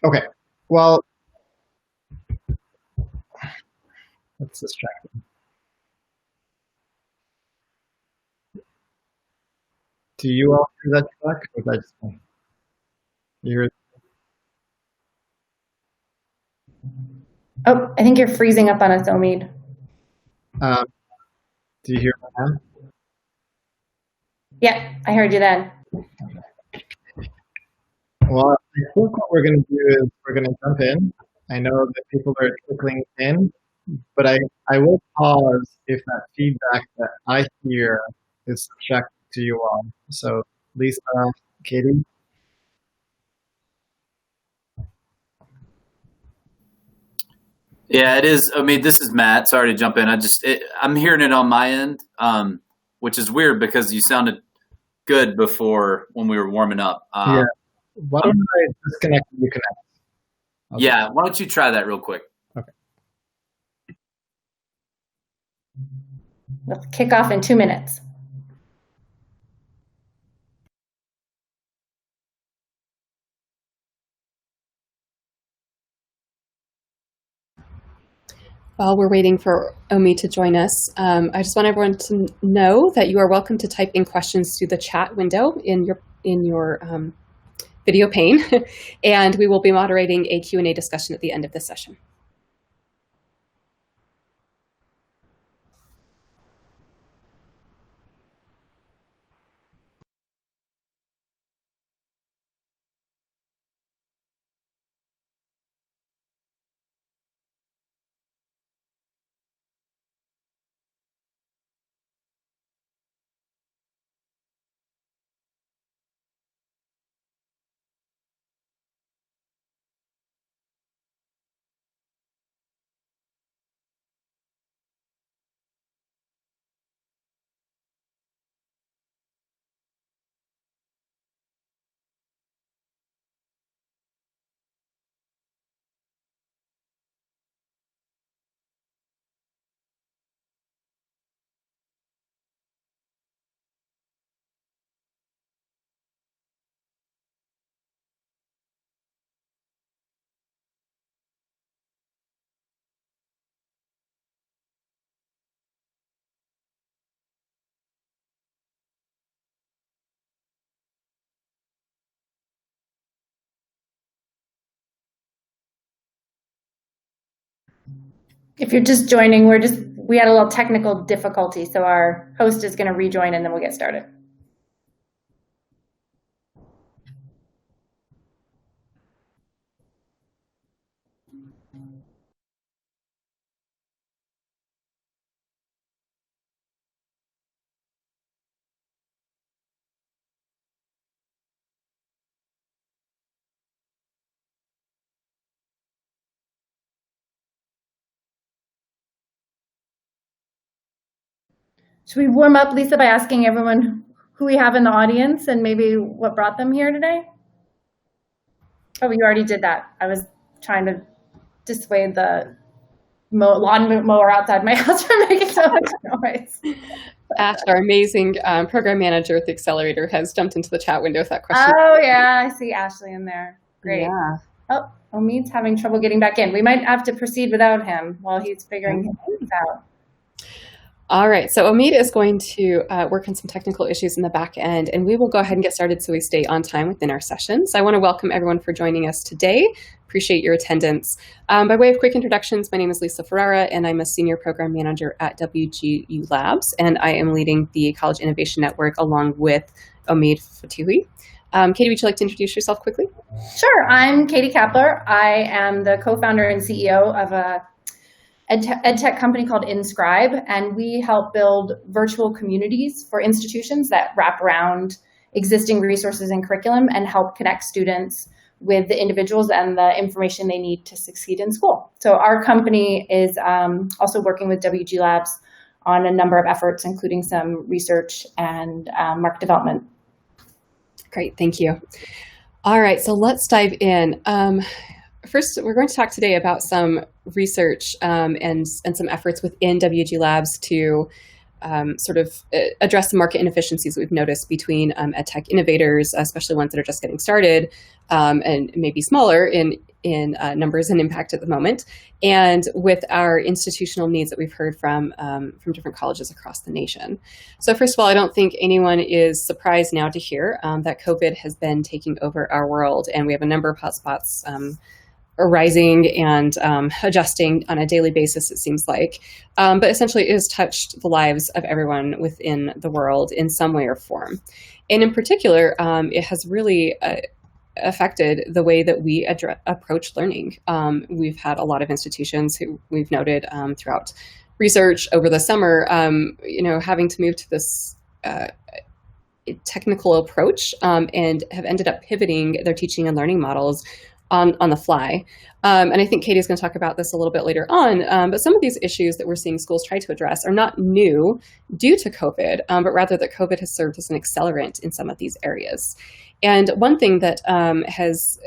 Okay. Well, that's distracting. Do you all hear that track? Or is that just me? You're, Oh, I think you're freezing up on us, Omid. um, do you hear my hand? Yeah, I heard you then. Well, I think what we're going to do is we're going to jump in. I know that people are trickling in, but I will pause if that feedback that I hear is subjected to you all. So, Lisa, Katie. Yeah, it is. I mean, this is Matt. Sorry to jump in. I'm hearing it on my end, which is weird because you sounded good before when we were warming up. Yeah. Why don't I disconnect and you connect? Okay. Yeah. Why don't you try that real quick? Okay. Let's kick off in 2 minutes. While we're waiting for Omid to join us, I just want everyone to know that you are welcome to type in questions through the chat window in your video pane, and we will be moderating a Q&A discussion at the end of this session. If you're just joining, we had a little technical difficulty, so our host is going to rejoin and then we'll get started. Should we warm up, Lisa, by asking everyone who we have in the audience and maybe what brought them here today? Oh, you already did that. I was trying to dissuade the lawn mower outside my house from making so much noise. Ash, our amazing program manager at the Accelerator, has jumped into the chat window with that question. Oh, yeah, I see Ashley in there. Great. Yeah. Oh, Omid's having trouble getting back in. We might have to proceed without him while he's figuring things out. All right, so Omid is going to work on some technical issues in the back end, and we will go ahead and get started so we stay on time within our session. So I want to welcome everyone for joining us today. Appreciate your attendance. By way of quick introductions, my name is Lisa Ferrara, and I'm a senior program manager at WGU Labs, and I am leading the College Innovation Network along with Omid Fotuhi. Katie, would you like to introduce yourself quickly? Sure, I'm Katie Kapler. I am the co-founder and CEO of a EdTech company called Inscribe, and we help build virtual communities for institutions that wrap around existing resources and curriculum and help connect students with the individuals and the information they need to succeed in school. So our company is also working with WG Labs on a number of efforts, including some research and market development. Great, thank you. All right, so let's dive in. First, we're going to talk today about some research and some efforts within WG Labs to sort of address the market inefficiencies we've noticed between EdTech innovators, especially ones that are just getting started and maybe smaller in in numbers and impact at the moment, and with our institutional needs that we've heard from different colleges across the nation. So first of all, I don't think anyone is surprised now to hear that COVID has been taking over our world, and we have a number of hotspots arising and adjusting on a daily basis, it seems like. But essentially, it has touched the lives of everyone within the world in some way or form. And in particular, it has really affected the way that we approach learning. We've had a lot of institutions who we've noted throughout research over the summer, having to move to this technical approach and have ended up pivoting their teaching and learning models on the fly. And I think Katie is going to talk about this a little bit later on, but some of these issues that we're seeing schools try to address are not new due to COVID, but rather that COVID has served as an accelerant in some of these areas. And one thing that has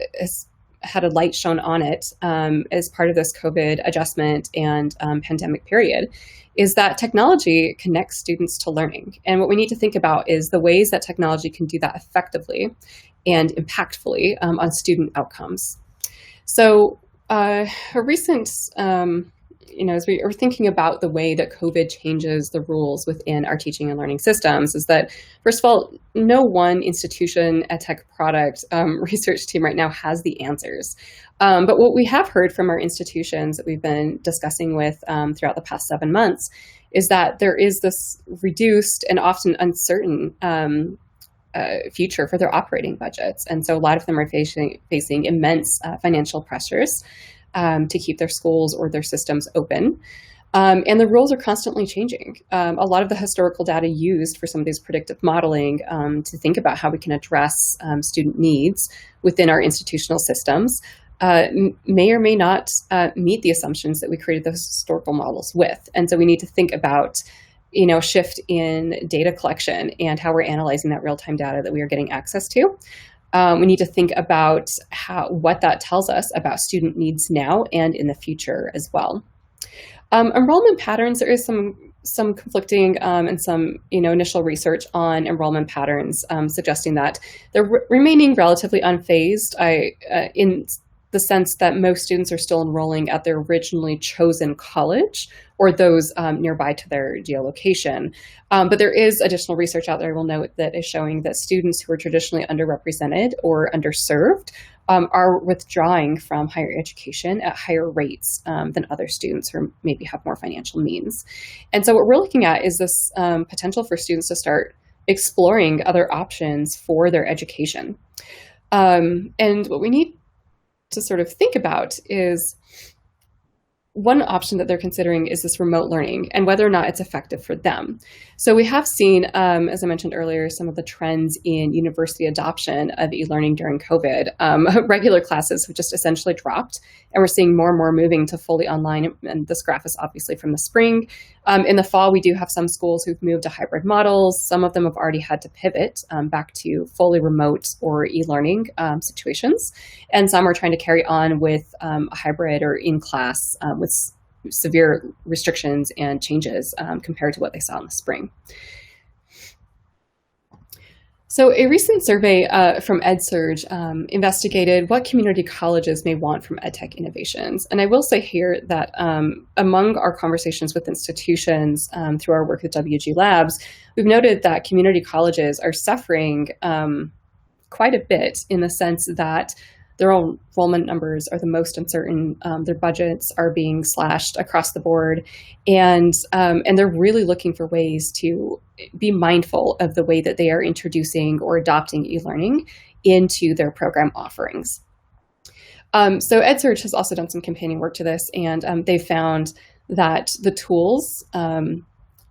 had a light shone on it as part of this COVID adjustment and pandemic period is that technology connects students to learning. And what we need to think about is the ways that technology can do that effectively and impactfully on student outcomes. So a recent, as we are thinking about the way that COVID changes the rules within our teaching and learning systems is that, first of all, no one institution, EdTech product, research team right now has the answers. But what we have heard from our institutions that we've been discussing with throughout the past 7 months is that there is this reduced and often uncertain future for their operating budgets. And so a lot of them are facing immense financial pressures to keep their schools or their systems open. And the rules are constantly changing. A lot of the historical data used for some of these predictive modeling to think about how we can address student needs within our institutional systems may or may not meet the assumptions that we created those historical models with. And so we need to think about shift in data collection and how we're analyzing that real-time data that we are getting access to. We need to think about what that tells us about student needs now and in the future as well. Enrollment patterns, there is some conflicting and some initial research on enrollment patterns suggesting that they're remaining relatively unfazed. In the sense that most students are still enrolling at their originally chosen college or those nearby to their geolocation. But there is additional research out there, I will note, that is showing that students who are traditionally underrepresented or underserved are withdrawing from higher education at higher rates than other students who maybe have more financial means. And so what we're looking at is this potential for students to start exploring other options for their education. And what we need to sort of think about is one option that they're considering is this remote learning and whether or not it's effective for them. So we have seen, as I mentioned earlier, some of the trends in university adoption of e-learning during COVID. Regular classes have just essentially dropped, and we're seeing more and more moving to fully online. And this graph is obviously from the spring. In the fall, we do have some schools who've moved to hybrid models. Some of them have already had to pivot back to fully remote or e-learning situations. And some are trying to carry on with a hybrid or in-class with severe restrictions and changes compared to what they saw in the spring. So a recent survey from EdSurge investigated what community colleges may want from EdTech innovations. And I will say here that among our conversations with institutions through our work with WG Labs, we've noted that community colleges are suffering quite a bit in the sense that their enrollment numbers are the most uncertain. Their budgets are being slashed across the board, and they're really looking for ways to be mindful of the way that they are introducing or adopting e-learning into their program offerings. So EdSurge has also done some companion work to this, and they found that the tools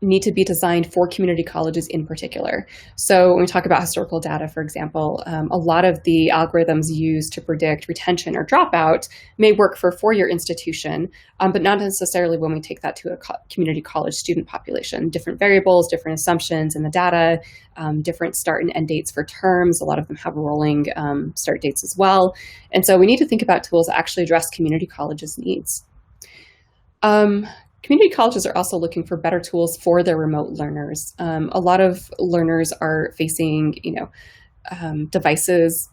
need to be designed for community colleges in particular. So when we talk about historical data, for example, a lot of the algorithms used to predict retention or dropout may work for a four-year institution, but not necessarily when we take that to a community college student population. Different variables, different assumptions in the data, different start and end dates for terms. A lot of them have rolling start dates as well. And so we need to think about tools that actually address community colleges' needs. Community colleges are also looking for better tools for their remote learners. A lot of learners are facing, devices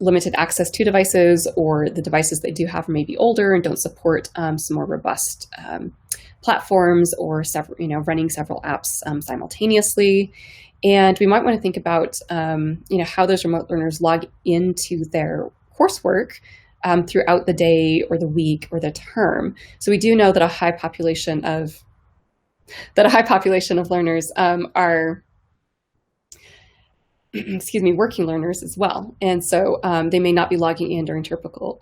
limited access to devices, or the devices they do have are maybe older and don't support some more robust platforms, or running several apps simultaneously. And we might want to think about how those remote learners log into their coursework throughout the day or the week or the term. So we do know that a high population of learners are working learners as well. And so they may not be logging in during typical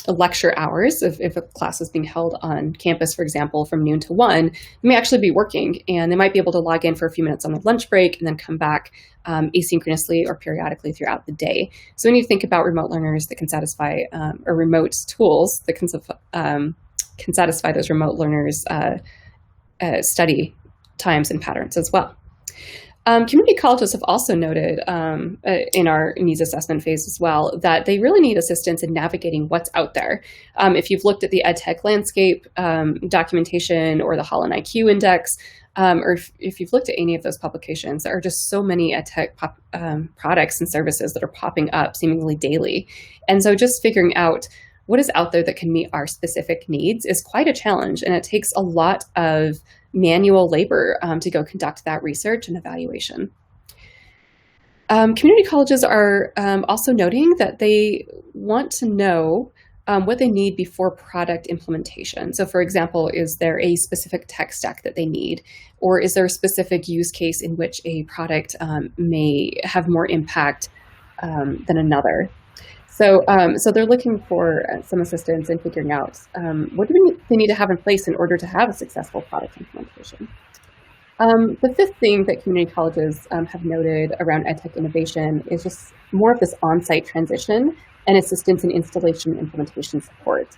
lecture hours. If a class is being held on campus, for example, from noon to 1, they may actually be working, and they might be able to log in for a few minutes on their lunch break and then come back asynchronously or periodically throughout the day. So when you think about remote learners that can satisfy, or remote tools that can satisfy those remote learners' study times and patterns as well. Community colleges have also noted in our needs assessment phase as well that they really need assistance in navigating what's out there. If you've looked at the EdTech landscape documentation or the Holland IQ Index, or if you've looked at any of those publications, there are just so many EdTech products and services that are popping up seemingly daily. And so just figuring out what is out there that can meet our specific needs is quite a challenge, and it takes a lot of manual labor to go conduct that research and evaluation. Community colleges are also noting that they want to know what they need before product implementation. So for example, is there a specific tech stack that they need? Or is there a specific use case in which a product may have more impact than another? So they're looking for some assistance in figuring out what do they need to have in place in order to have a successful product implementation. The fifth thing that community colleges have noted around EdTech innovation is just more of this on-site transition and assistance in installation and implementation support.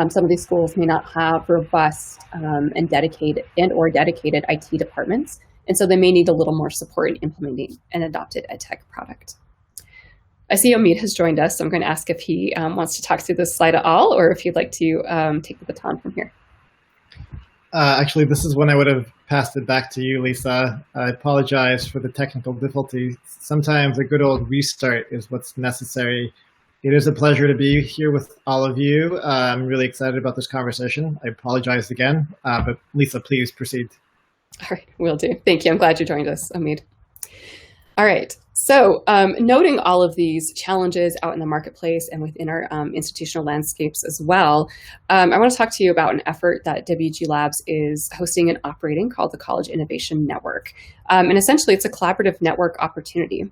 Some of these schools may not have robust and dedicated IT departments, and so they may need a little more support in implementing an adopted EdTech product. I see Omid has joined us, so I'm going to ask if he wants to talk through this slide at all, or if you'd like to take the baton from here. Actually, this is when I would have passed it back to you, Lisa. I apologize for the technical difficulties. Sometimes a good old restart is what's necessary. It is a pleasure to be here with all of you. I'm really excited about this conversation. I apologize again, but Lisa, please proceed. All right, will do. Thank you. I'm glad you joined us, Omid. All right. So noting all of these challenges out in the marketplace and within our institutional landscapes as well, I want to talk to you about an effort that WG Labs is hosting and operating called the College Innovation Network. And essentially, it's a collaborative network opportunity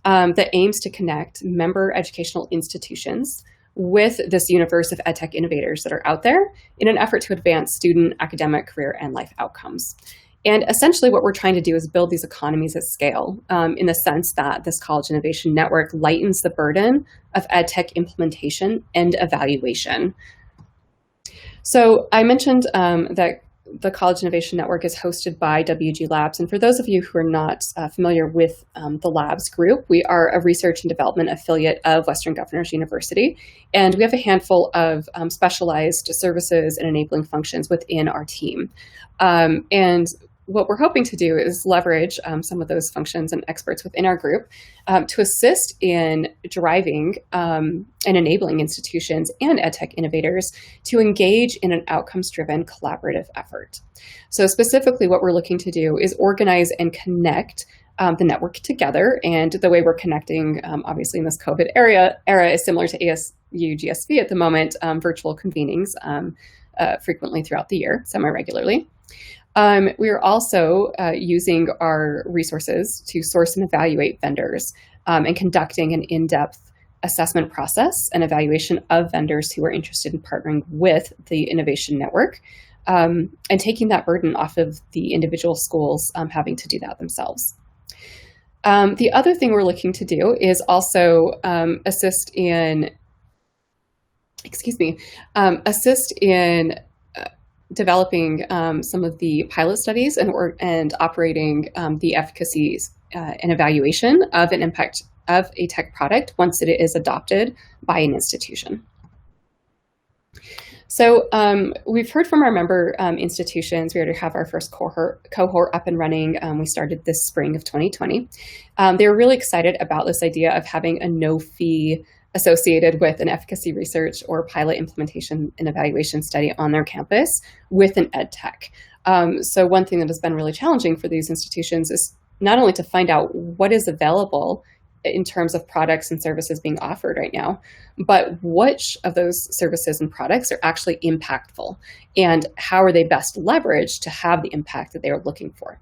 that aims to connect member educational institutions with this universe of EdTech innovators that are out there in an effort to advance student, academic, career, and life outcomes. And essentially what we're trying to do is build these economies at scale in the sense that this College Innovation Network lightens the burden of EdTech implementation and evaluation. So I mentioned that the College Innovation Network is hosted by WG Labs. And for those of you who are not familiar with the Labs group, we are a research and development affiliate of Western Governors University. And we have a handful of specialized services and enabling functions within our team. And what we're hoping to do is leverage some of those functions and experts within our group to assist in driving and enabling institutions and EdTech innovators to engage in an outcomes-driven collaborative effort. So specifically what we're looking to do is organize and connect the network together. And the way we're connecting, obviously in this COVID era is similar to ASU+GSV at the moment, virtual convenings frequently throughout the year, semi-regularly. We are also using our resources to source and evaluate vendors and conducting an in-depth assessment process and evaluation of vendors who are interested in partnering with the Innovation Network and taking that burden off of the individual schools having to do that themselves. The other thing we're looking to do is also assist in developing some of the pilot studies and operating the efficacy and evaluation of an impact of a tech product once it is adopted by an institution. So we've heard from our member institutions. We already have our first cohort up and running. We started this spring of 2020. They were really excited about this idea of having a no-fee associated with an efficacy research or pilot implementation and evaluation study on their campus with an EdTech. So one thing that has been really challenging for these institutions is not only to find out what is available in terms of products and services being offered right now, but which of those services and products are actually impactful and how are they best leveraged to have the impact that they are looking for.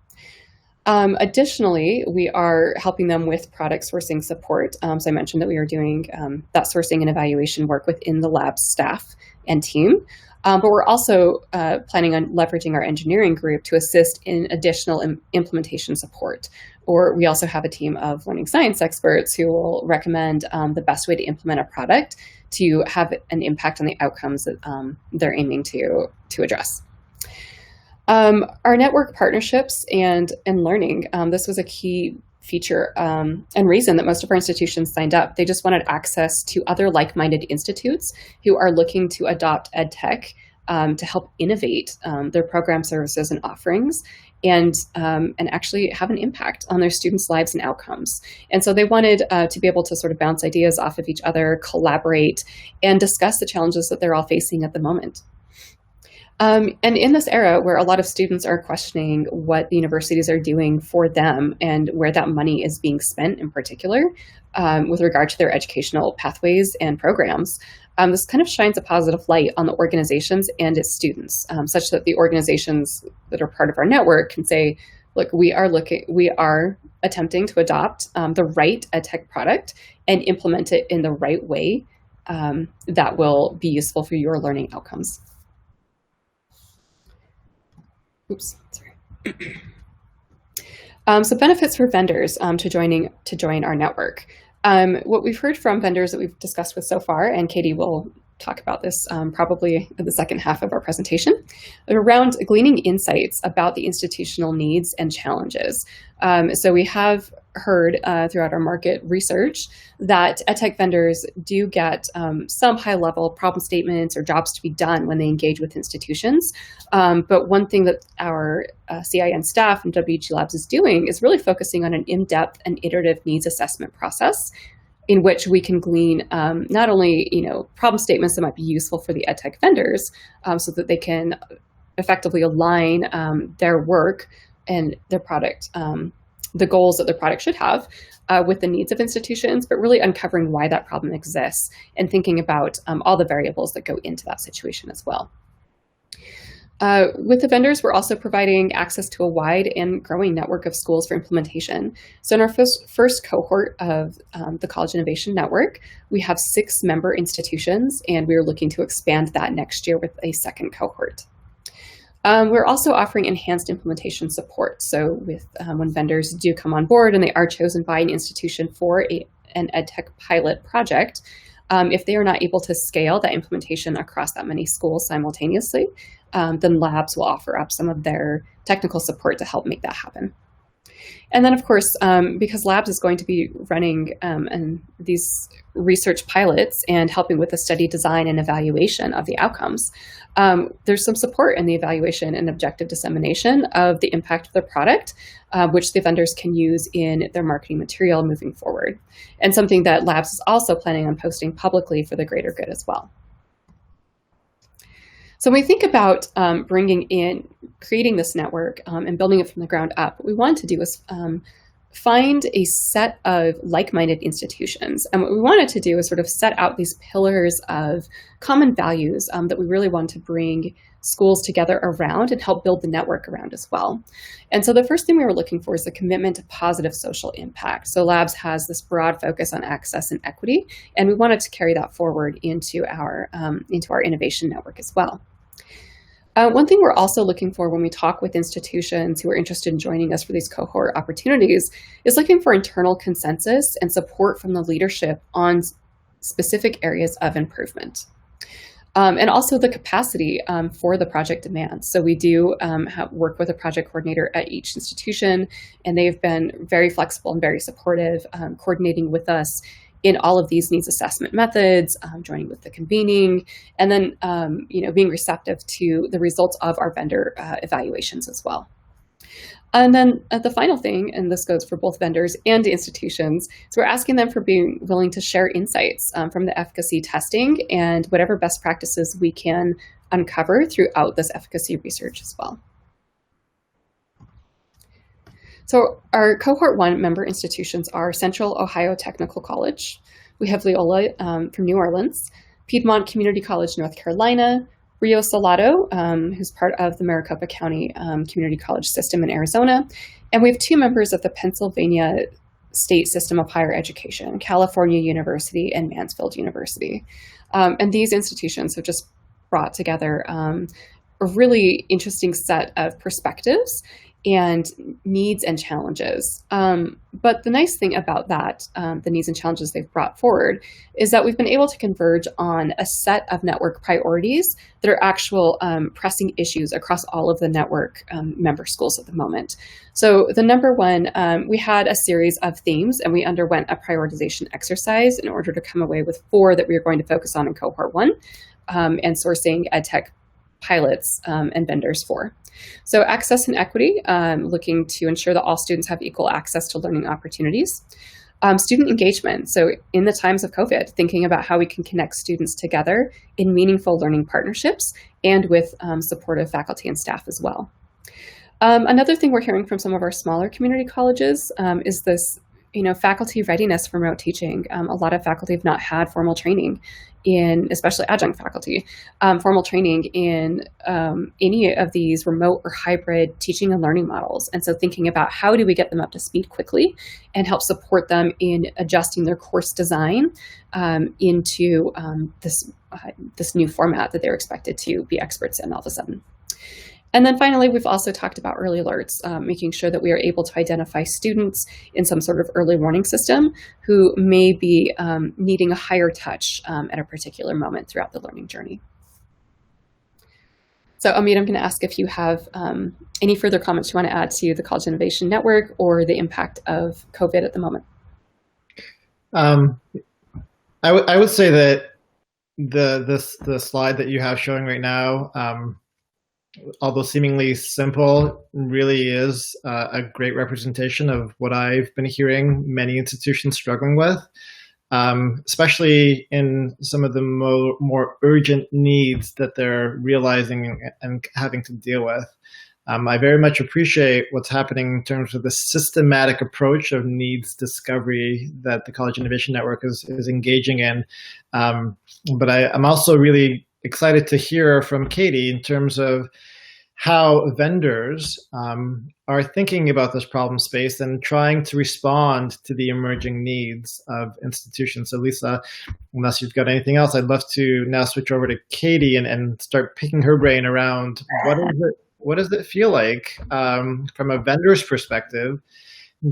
Additionally, we are helping them with product sourcing support. So I mentioned that we are doing that sourcing and evaluation work within the lab's staff and team. But we're also planning on leveraging our engineering group to assist in additional implementation support. Or we also have a team of learning science experts who will recommend the best way to implement a product to have an impact on the outcomes that they're aiming to address. Our network partnerships and learning, this was a key feature and reason that most of our institutions signed up. They just wanted access to other like-minded institutes who are looking to adopt EdTech to help innovate their program services and offerings and actually have an impact on their students' lives and outcomes. And so they wanted to be able to sort of bounce ideas off of each other, collaborate, and discuss the challenges that they're all facing at the moment. And in this era where a lot of students are questioning what the universities are doing for them and where that money is being spent in particular with regard to their educational pathways and programs, this kind of shines a positive light on the organizations and its students, such that the organizations that are part of our network can say, look, we are attempting to adopt the right EdTech product and implement it in the right way that will be useful for your learning outcomes. Oops, sorry. So benefits for vendors to join our network. What we've heard from vendors that we've discussed with so far, and Katie will talk about this probably in the second half of our presentation, around gleaning insights about the institutional needs and challenges. So we have heard throughout our market research that EdTech vendors do get some high-level problem statements or jobs to be done when they engage with institutions. But one thing that our CIN staff and WG Labs is doing is really focusing on an in-depth and iterative needs assessment process in which we can glean not only problem statements that might be useful for the EdTech vendors so that they can effectively align their work and their product, the goals that their product should have with the needs of institutions, but really uncovering why that problem exists and thinking about all the variables that go into that situation as well. With the vendors, we're also providing access to a wide and growing network of schools for implementation. So in our first cohort of the College Innovation Network, we have 6 member institutions, and we are looking to expand that next year with a second cohort. We're also offering enhanced implementation support. So with when vendors do come on board and they are chosen by an institution for an EdTech pilot project, if they are not able to scale that implementation across that many schools simultaneously, then labs will offer up some of their technical support to help make that happen. And then, of course, because labs is going to be running these research pilots and helping with the study design and evaluation of the outcomes, there's some support in the evaluation and objective dissemination of the impact of the product, which the vendors can use in their marketing material moving forward, and something that labs is also planning on posting publicly for the greater good as well. So when we think about creating this network and building it from the ground up, what we wanted to do was find a set of like-minded institutions. And what we wanted to do is sort of set out these pillars of common values that we really want to bring schools together around and help build the network around as well. And so the first thing we were looking for is a commitment to positive social impact. So Labs has this broad focus on access and equity, and we wanted to carry that forward into our innovation network as well. One thing we're also looking for when we talk with institutions who are interested in joining us for these cohort opportunities is looking for internal consensus and support from the leadership on specific areas of improvement. And also the capacity for the project demands. So we do work with a project coordinator at each institution, and they've been very flexible and very supportive, coordinating with us in all of these needs assessment methods, joining with the convening, and then being receptive to the results of our vendor evaluations as well. And then the final thing, and this goes for both vendors and institutions, is we're asking them for being willing to share insights from the efficacy testing and whatever best practices we can uncover throughout this efficacy research as well. So our cohort 1 member institutions are Central Ohio Technical College. We have Loyola from New Orleans, Piedmont Community College, North Carolina, Rio Salado, who's part of the Maricopa County Community College system in Arizona. And we have 2 members of the Pennsylvania State System of Higher Education, California University and Mansfield University. And these institutions have just brought together a really interesting set of perspectives and needs and challenges. But the nice thing about that, the needs and challenges they've brought forward, is that we've been able to converge on a set of network priorities that are actual pressing issues across all of the network member schools at the moment. So the number one, we had a series of themes and we underwent a prioritization exercise in order to come away with 4 that we are going to focus on in cohort 1 and sourcing EdTech pilots and vendors for. So access and equity, looking to ensure that all students have equal access to learning opportunities. Student engagement, so in the times of COVID, thinking about how we can connect students together in meaningful learning partnerships and with supportive faculty and staff as well. Another thing we're hearing from some of our smaller community colleges is this, faculty readiness for remote teaching. A lot of faculty have not had formal training in, especially adjunct faculty, formal training in any of these remote or hybrid teaching and learning models. And so thinking about how do we get them up to speed quickly and help support them in adjusting their course design into this new format that they're expected to be experts in all of a sudden. And then finally, we've also talked about early alerts, making sure that we are able to identify students in some sort of early warning system who may be needing a higher touch at a particular moment throughout the learning journey. So Omid, I'm going to ask if you have any further comments you want to add to the College Innovation Network or the impact of COVID at the moment. I would say that the slide that you have showing right now, although seemingly simple, really is a great representation of what I've been hearing many institutions struggling with, especially in some of the more urgent needs that they're realizing and having to deal with. I very much appreciate what's happening in terms of the systematic approach of needs discovery that the College Innovation Network is engaging in. But I'm also really excited to hear from Katie in terms of how vendors are thinking about this problem space and trying to respond to the emerging needs of institutions. So Lisa, unless you've got anything else, I'd love to now switch over to Katie and start picking her brain around what does it feel like from a vendor's perspective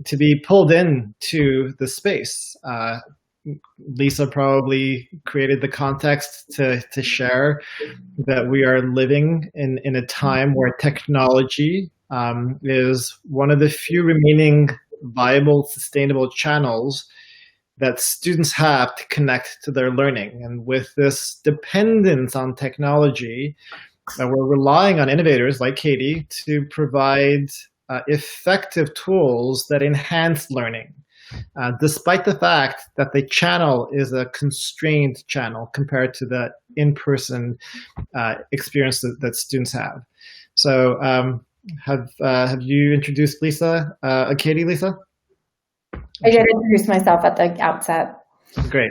to be pulled into the space. Lisa probably created the context to share that we are living in a time where technology is one of the few remaining viable, sustainable channels that students have to connect to their learning. And with this dependence on technology, we're relying on innovators like Katie to provide effective tools that enhance learning. Despite the fact that the channel is a constrained channel compared to the in-person experience that students have. So have you introduced Lisa, Katie, Lisa? I did introduce myself at the outset. Great.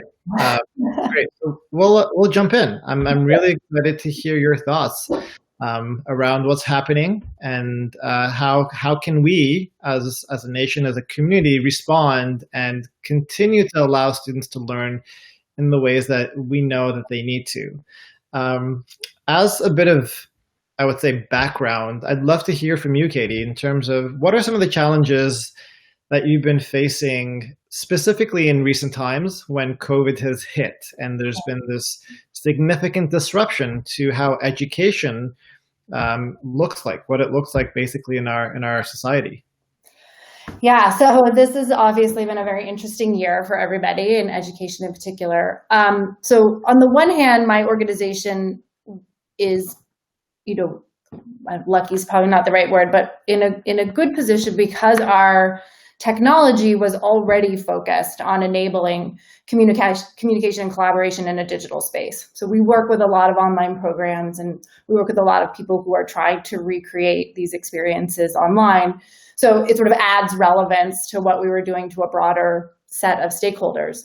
Great. So we'll jump in. I'm really excited to hear your thoughts around what's happening and how can we as a nation, as a community, respond and continue to allow students to learn in the ways that we know that they need to. As a bit of, I would say, background, I'd love to hear from you, Katie, in terms of what are some of the challenges that you've been facing specifically in recent times when COVID has hit and there's been this significant disruption to how education looks like, what it looks like basically in our society. Yeah, so this has obviously been a very interesting year for everybody, in education in particular. So on the one hand, my organization is, lucky is probably not the right word, but in a good position because our technology was already focused on enabling communication and collaboration in a digital space. So we work with a lot of online programs, and we work with a lot of people who are trying to recreate these experiences online. So it sort of adds relevance to what we were doing to a broader set of stakeholders.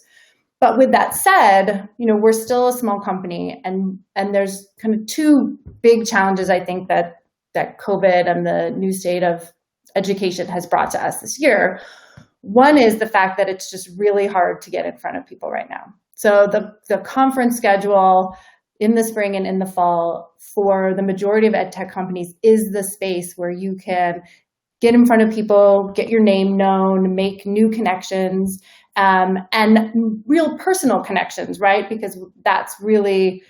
But with that said, we're still a small company, and there's kind of two big challenges I think that COVID and the new state of education has brought to us this year. One is the fact that it's just really hard to get in front of people right now. So the conference schedule in the spring and in the fall for the majority of EdTech companies is the space where you can get in front of people, get your name known, make new connections, and real personal connections, right? Because that's really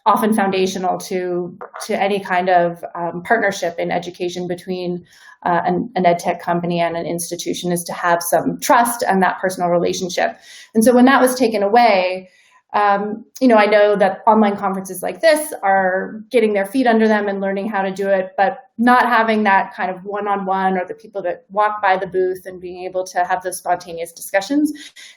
often foundational to any kind of partnership in education between an EdTech company and an institution, is to have some trust and that personal relationship. And so when that was taken away, I know that online conferences like this are getting their feet under them and learning how to do it, but not having that kind of one-on-one or the people that walk by the booth and being able to have those spontaneous discussions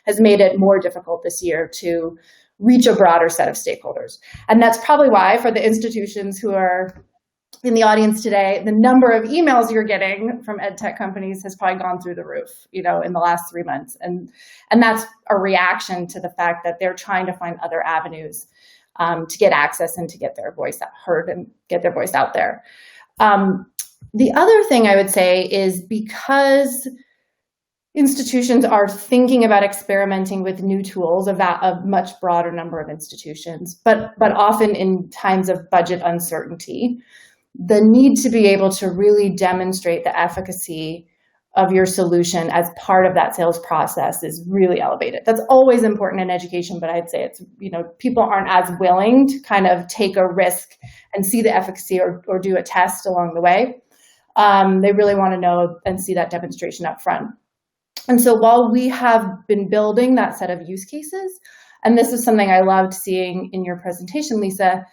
has made it more difficult this year to reach a broader set of stakeholders. And that's probably why for the institutions who are in the audience today, the number of emails you're getting from EdTech companies has probably gone through the roof, in the last 3 months. And that's a reaction to the fact that they're trying to find other avenues to get access and to get their voice heard and get their voice out there. The other thing I would say is because institutions are thinking about experimenting with new tools of a much broader number of institutions, but often in times of budget uncertainty, the need to be able to really demonstrate the efficacy of your solution as part of that sales process is really elevated. That's always important in education, but I'd say it's, people aren't as willing to kind of take a risk and see the efficacy or do a test along the way. They really want to know and see that demonstration up front. And so while we have been building that set of use cases, and this is something I loved seeing in your presentation, Lisa,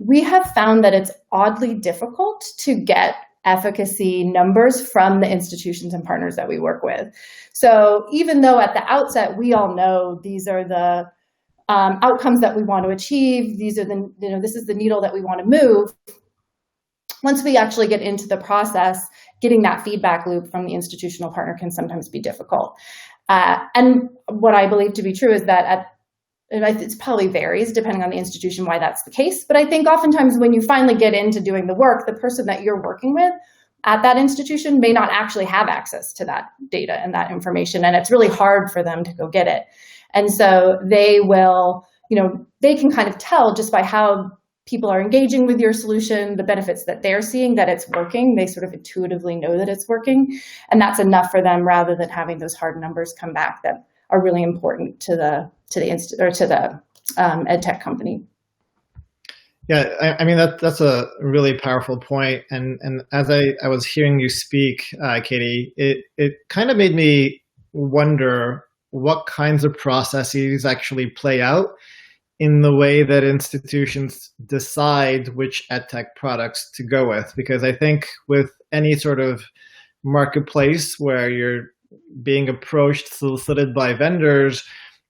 we have found that it's oddly difficult to get efficacy numbers from the institutions and partners that we work with. So even though at the outset, we all know these are the outcomes that we want to achieve, these are this is the needle that we want to move, once we actually get into the process, getting that feedback loop from the institutional partner can sometimes be difficult. And what I believe to be true is that it probably varies depending on the institution why that's the case. But I think oftentimes when you finally get into doing the work, the person that you're working with at that institution may not actually have access to that data and that information. And it's really hard for them to go get it. And so they will, they can kind of tell just by how people are engaging with your solution, the benefits that they're seeing, that it's working. They sort of intuitively know that it's working. And that's enough for them rather than having those hard numbers come back that are really important to the EdTech company. Yeah, I mean that's a really powerful point. And as I was hearing you speak, Katie, it kind of made me wonder what kinds of processes actually play out in the way that institutions decide which EdTech products to go with. Because I think with any sort of marketplace where you're being approached, solicited by vendors,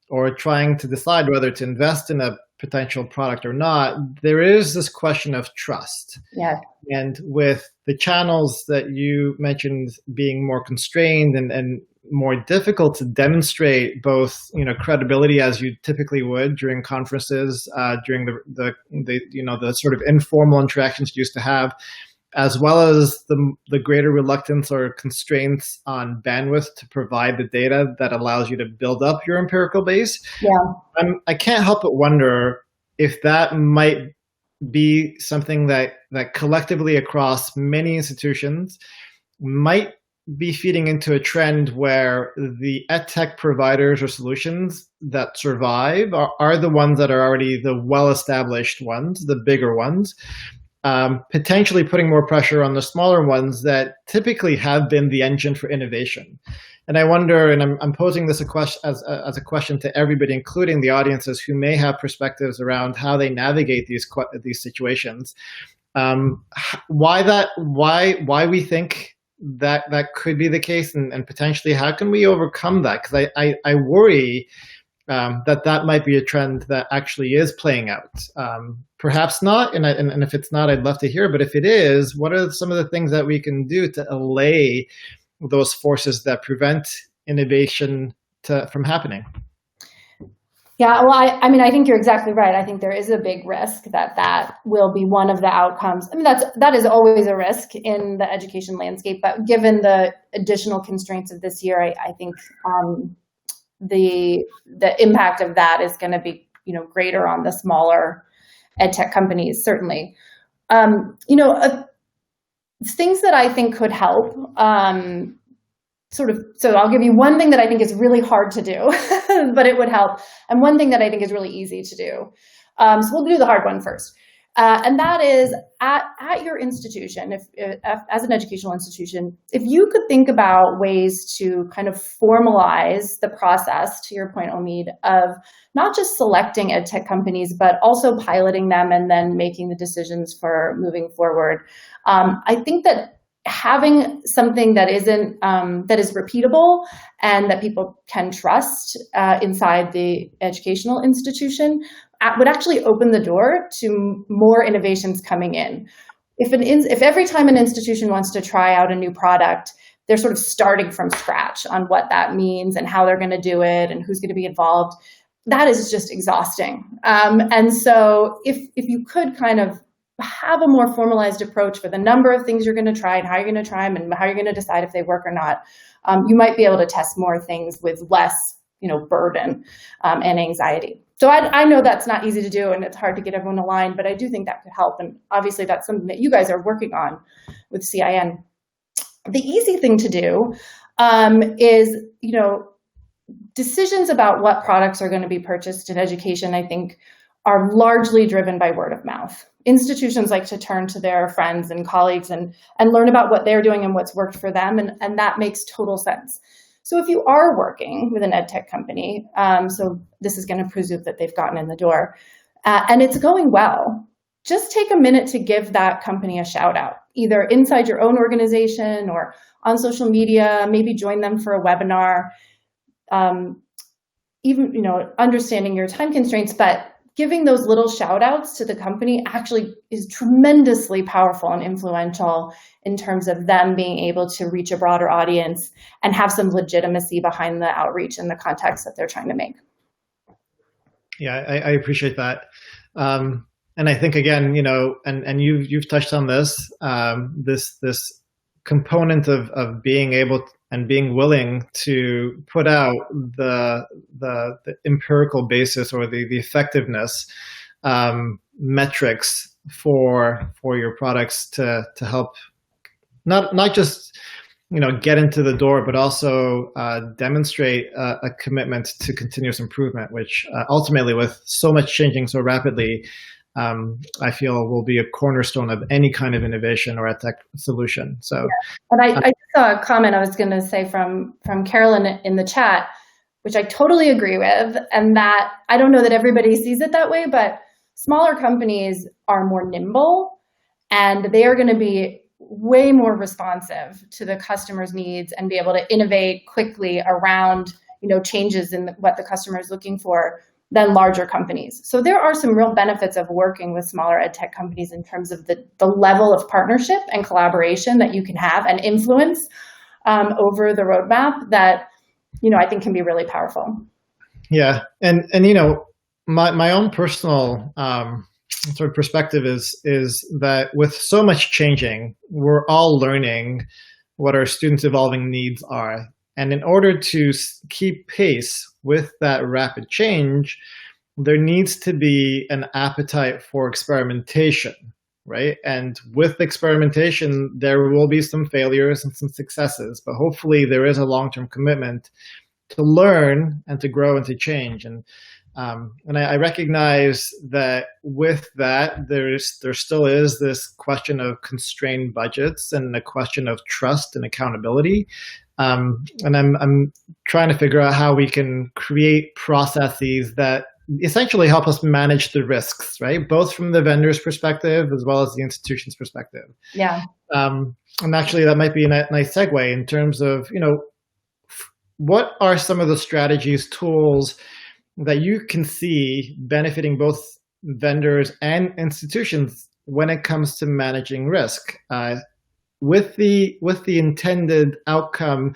or trying to decide whether to invest in a potential product or not, there is this question of trust. Yeah. And with the channels that you mentioned being more constrained and more difficult to demonstrate both, credibility as you typically would during conferences, during the sort of informal interactions you used to have, as well as the greater reluctance or constraints on bandwidth to provide the data that allows you to build up your empirical base. Yeah. I can't help but wonder if that might be something that collectively across many institutions might be feeding into a trend where the EdTech providers or solutions that survive are the ones that are already the well-established ones, the bigger ones, potentially putting more pressure on the smaller ones that typically have been the engine for innovation. And I wonder, and I'm posing this as a question to everybody, including the audiences who may have perspectives around how they navigate these situations. Why we think that could be the case, and potentially how can we overcome that? Because I worry that might be a trend that actually is playing out. Perhaps not, and if it's not, I'd love to hear. But if it is, what are some of the things that we can do to allay those forces that prevent innovation from happening? Yeah, well, I mean, I think you're exactly right. I think there is a big risk that will be one of the outcomes. I mean, that is always a risk in the education landscape, but given the additional constraints of this year, I think the impact of that is going to be, greater on the smaller EdTech companies, certainly. Things that I think could help. So I'll give you one thing that I think is really hard to do, but it would help, and one thing that I think is really easy to do. So we'll do the hard one first. And that is at your institution, if as an educational institution, if you could think about ways to kind of formalize the process, to your point, Omid, of not just selecting EdTech companies, but also piloting them and then making the decisions for moving forward. I think that having something that isn't that is repeatable and that people can trust inside the educational institution would actually open the door to more innovations coming in. If every time an institution wants to try out a new product, they're sort of starting from scratch on what that means and how they're going to do it and who's going to be involved, that is just exhausting. And so if you could kind of have a more formalized approach for the number of things you're going to try and how you're going to try them and how you're going to decide if they work or not, you might be able to test more things with less, burden and anxiety. So I know that's not easy to do and it's hard to get everyone aligned, but I do think that could help. And obviously that's something that you guys are working on with CIN. The easy thing to do is, decisions about what products are going to be purchased in education, I think, are largely driven by word of mouth. Institutions like to turn to their friends and colleagues and learn about what they're doing and what's worked for them, and that makes total sense. So if you are working with an EdTech company, so this is going to presume that they've gotten in the door, and it's going well, just take a minute to give that company a shout out, either inside your own organization or on social media, maybe join them for a webinar, even, understanding your time constraints, but giving those little shout outs to the company actually is tremendously powerful and influential in terms of them being able to reach a broader audience and have some legitimacy behind the outreach and the context that they're trying to make. Yeah, I appreciate that. And I think, again, and you've touched on this, this component of being able and being willing to put out the empirical basis or the effectiveness metrics for your products to help not just get into the door, but also demonstrate a commitment to continuous improvement, which ultimately, with so much changing so rapidly, I feel will be a cornerstone of any kind of innovation or EdTech solution. So, yeah. And I saw a comment I was going to say from Carolyn in the chat, which I totally agree with, and that I don't know that everybody sees it that way, but smaller companies are more nimble, and they are going to be way more responsive to the customer's needs and be able to innovate quickly around changes in what the customer is looking for than larger companies. So there are some real benefits of working with smaller EdTech companies in terms of the level of partnership and collaboration that you can have and influence over the roadmap that, I think can be really powerful. Yeah. And my own personal sort of perspective is that with so much changing, we're all learning what our students' evolving needs are. And in order to keep pace with that rapid change, there needs to be an appetite for experimentation, right? And with experimentation, there will be some failures and some successes, but hopefully there is a long-term commitment to learn and to grow and to change. And I recognize that with that, there still is this question of constrained budgets and a question of trust and accountability. And I'm trying to figure out how we can create processes that essentially help us manage the risks, right? Both from the vendor's perspective as well as the institution's perspective. Yeah. And actually, that might be a nice segue in terms of, what are some of the strategies, tools that you can see benefiting both vendors and institutions when it comes to managing risk, with the intended outcome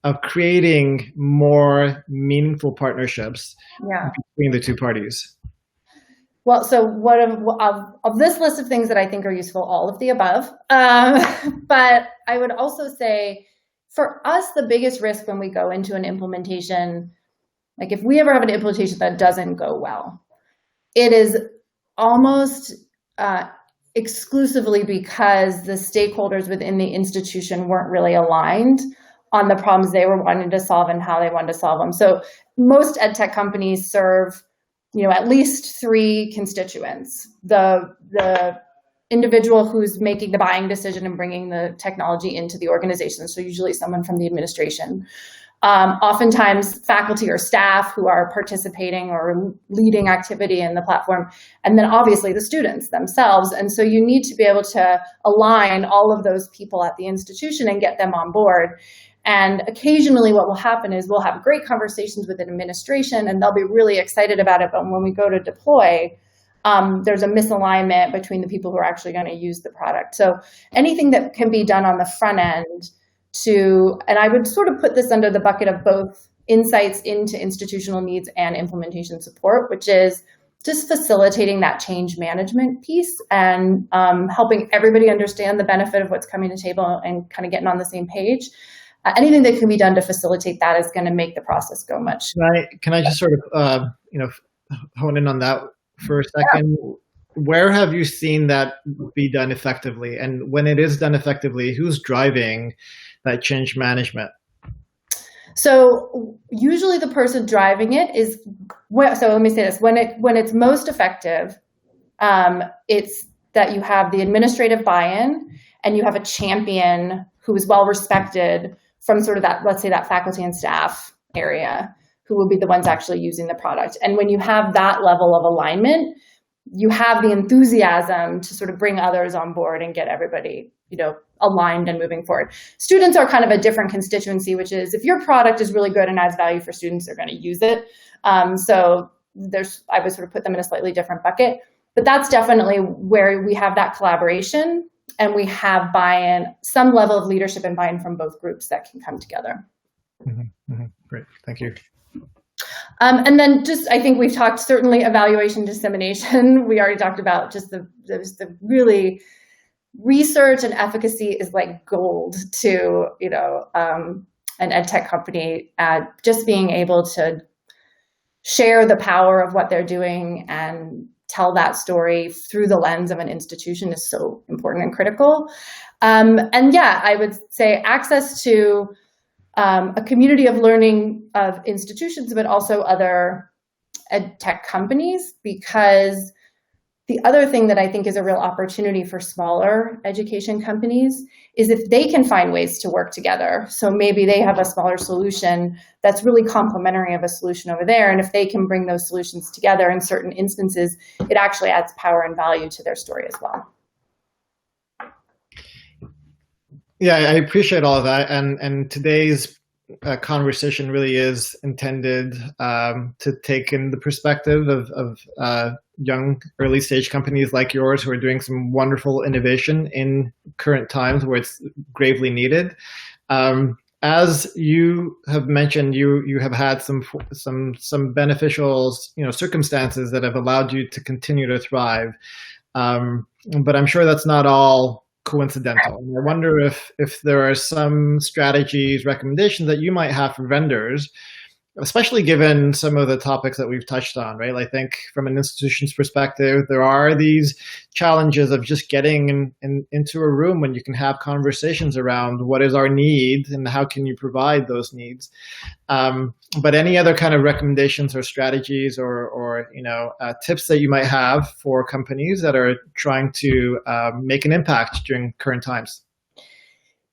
of creating more meaningful partnerships between the two parties? Well, so what of this list of things that I think are useful, all of the above. But I would also say, for us, the biggest risk when we go into an implementation, like if we ever have an implementation that doesn't go well, it is almost exclusively because the stakeholders within the institution weren't really aligned on the problems they were wanting to solve and how they wanted to solve them. So most EdTech companies serve, at least three constituents: the individual who's making the buying decision and bringing the technology into the organization, so usually someone from the administration. Oftentimes faculty or staff who are participating or leading activity in the platform, and then obviously the students themselves. And so you need to be able to align all of those people at the institution and get them on board. And occasionally what will happen is we'll have great conversations with an administration and they'll be really excited about it. But when we go to deploy, there's a misalignment between the people who are actually going to use the product. So anything that can be done on the front end and I would sort of put this under the bucket of both insights into institutional needs and implementation support, which is just facilitating that change management piece and helping everybody understand the benefit of what's coming to the table and kind of getting on the same page. Anything that can be done to facilitate that is going to make the process go much. Can I just sort of hone in on that for a second? Yeah. Where have you seen that be done effectively? And when it is done effectively, who's driving that change management? So usually the person driving it is, so let me say this, when it's most effective, it's that you have the administrative buy-in and you have a champion who is well respected from sort of that, let's say that faculty and staff area, who will be the ones actually using the product. And when you have that level of alignment, you have the enthusiasm to sort of bring others on board and get everybody, aligned and moving forward. Students are kind of a different constituency, which is if your product is really good and adds value for students, they're going to use it. So I would sort of put them in a slightly different bucket, but that's definitely where we have that collaboration and we have buy-in, some level of leadership and buy-in from both groups that can come together. Mm-hmm. Mm-hmm. Great, thank you. And then I think we've talked certainly evaluation dissemination. We already talked about just the really research and efficacy is like gold to, an EdTech company. Just being able to share the power of what they're doing and tell that story through the lens of an institution is so important and critical. And yeah, I would say access to a community of learning of institutions, but also other EdTech companies, because the other thing that I think is a real opportunity for smaller education companies is if they can find ways to work together. So maybe they have a smaller solution that's really complementary of a solution over there. And if they can bring those solutions together in certain instances, it actually adds power and value to their story as well. Yeah, I appreciate all of that. And today's conversation really is intended to take in the perspective of young early stage companies like yours who are doing some wonderful innovation in current times where it's gravely needed. As you have mentioned, you have had some beneficial circumstances that have allowed you to continue to thrive, but I'm sure that's not all coincidental. And I wonder if there are some strategies, recommendations that you might have for vendors, especially given some of the topics that we've touched on, right? I think from an institution's perspective, there are these challenges of just getting into a room when you can have conversations around what is our need and how can you provide those needs. But any other kind of recommendations or strategies or tips that you might have for companies that are trying to make an impact during current times?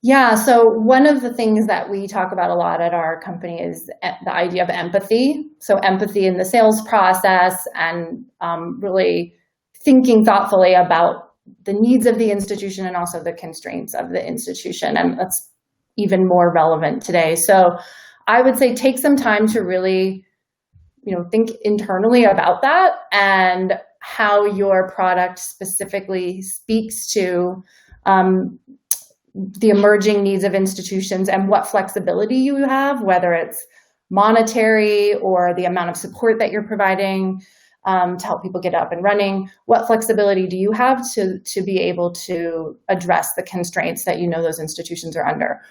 Yeah, so one of the things that we talk about a lot at our company is the idea of empathy. So empathy in the sales process and really thinking thoughtfully about the needs of the institution and also the constraints of the institution. And that's even more relevant today. So I would say take some time to really, think internally about that and how your product specifically speaks to the emerging needs of institutions and what flexibility you have, whether it's monetary or the amount of support that you're providing to help people get up and running. What flexibility do you have to be able to address the constraints that those institutions are under?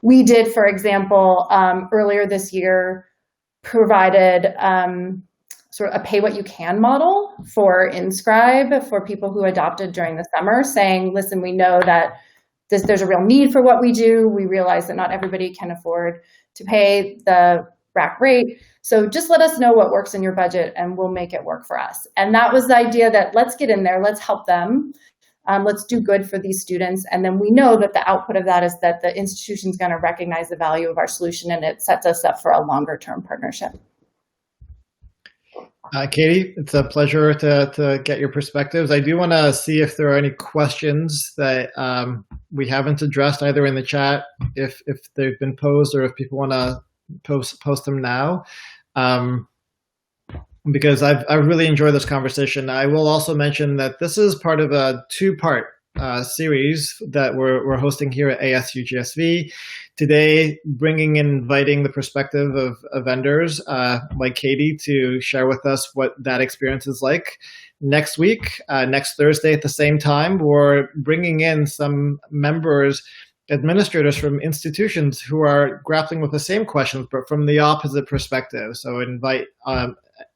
We did, for example, earlier this year, provided sort of a pay what you can model for Inscribe for people who adopted during the summer, saying, listen, we know that there's a real need for what we do. We realize that not everybody can afford to pay the rack rate. So just let us know what works in your budget and we'll make it work for us. And that was the idea that let's get in there, let's help them. Let's do good for these students. And then we know that the output of that is that the institution's going to recognize the value of our solution and it sets us up for a longer term partnership. Katie, it's a pleasure to get your perspectives. I do want to see if there are any questions that we haven't addressed either in the chat, if they've been posed, or if people want to post them now. Because I've really enjoyed this conversation. I will also mention that this is part of a two-part series that we're hosting here at ASU+GSV. Today, inviting the perspective of vendors like Katie to share with us what that experience is like. Next week, next Thursday at the same time, we're bringing in some members, administrators from institutions who are grappling with the same questions, but from the opposite perspective. So invite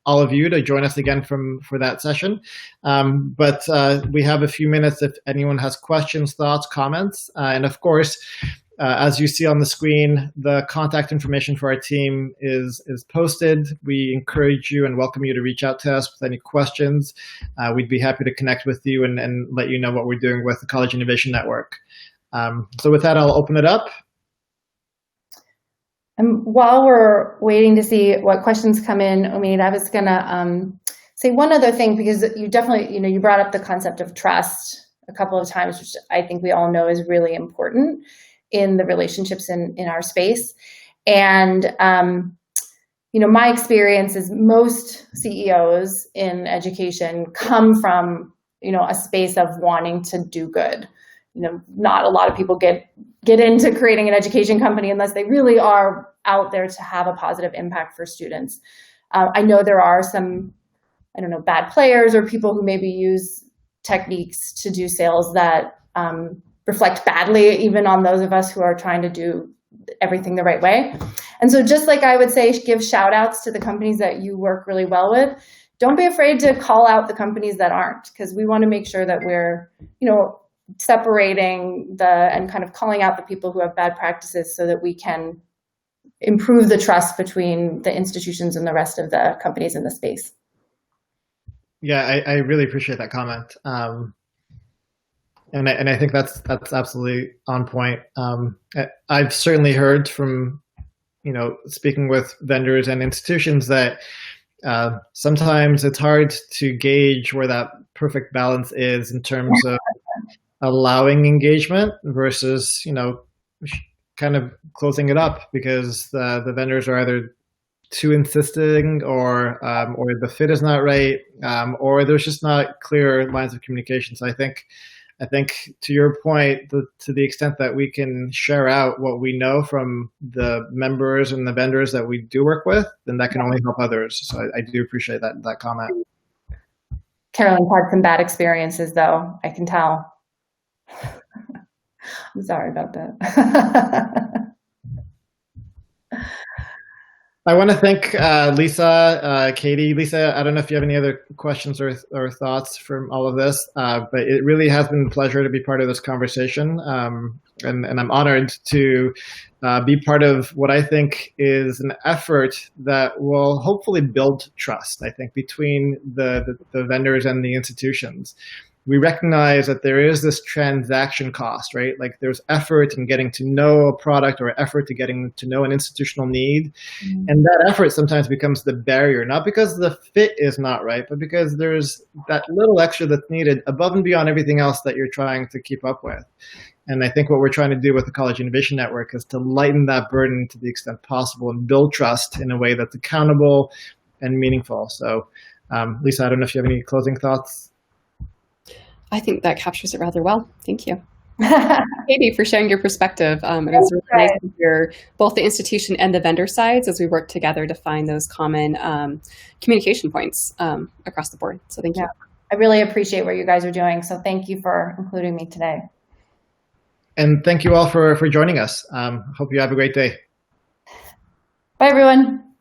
all of you to join us again for that session. But we have a few minutes if anyone has questions, thoughts, comments. And of course, as you see on the screen, the contact information for our team is posted. We encourage you and welcome you to reach out to us with any questions. We'd be happy to connect with you and let you know what we're doing with the College Innovation Network. So with that, I'll open it up. And while we're waiting to see what questions come in, Omid, I was going to say one other thing, because you definitely, you brought up the concept of trust a couple of times, which I think we all know is really important in the relationships in our space. And, my experience is most CEOs in education come from, a space of wanting to do good. Not a lot of people get into creating an education company unless they really are out there to have a positive impact for students. I know there are some, bad players or people who maybe use techniques to do sales that reflect badly even on those of us who are trying to do everything the right way. And so just like I would say, give shout outs to the companies that you work really well with. Don't be afraid to call out the companies that aren't, because we want to make sure that we're, separating and kind of calling out the people who have bad practices so that we can improve the trust between the institutions and the rest of the companies in the space. Yeah, I really appreciate that comment. And I think that's absolutely on point. I've certainly heard from, speaking with vendors and institutions that sometimes it's hard to gauge where that perfect balance is in terms of allowing engagement versus, kind of closing it up because the vendors are either too insisting or the fit is not right, or there's just not clear lines of communication. So I think to your point, to the extent that we can share out what we know from the members and the vendors that we do work with, then that can only help others. So I do appreciate that comment. Carolyn's had some bad experiences, though, I can tell. I'm sorry about that. I want to thank Lisa, Katie. Lisa, I don't know if you have any other questions or thoughts from all of this, but it really has been a pleasure to be part of this conversation. And I'm honored to be part of what I think is an effort that will hopefully build trust, I think, between the vendors and the institutions. we recognize that there is this transaction cost, right? Like there's effort in getting to know a product or effort to getting to know an institutional need. And that effort sometimes becomes the barrier, not because the fit is not right, but because there's that little extra that's needed above and beyond everything else that you're trying to keep up with. And I think what we're trying to do with the College Innovation Network is to lighten that burden to the extent possible and build trust in a way that's accountable and meaningful. So, Lisa, I don't know if you have any closing thoughts. I think that captures it rather well. Thank you. Katie, for sharing your perspective. It was really nice to hear both the institution and the vendor sides as we work together to find those common communication points across the board. So thank you. I really appreciate what you guys are doing. So thank you for including me today. And thank you all for joining us. Hope you have a great day. Bye, everyone.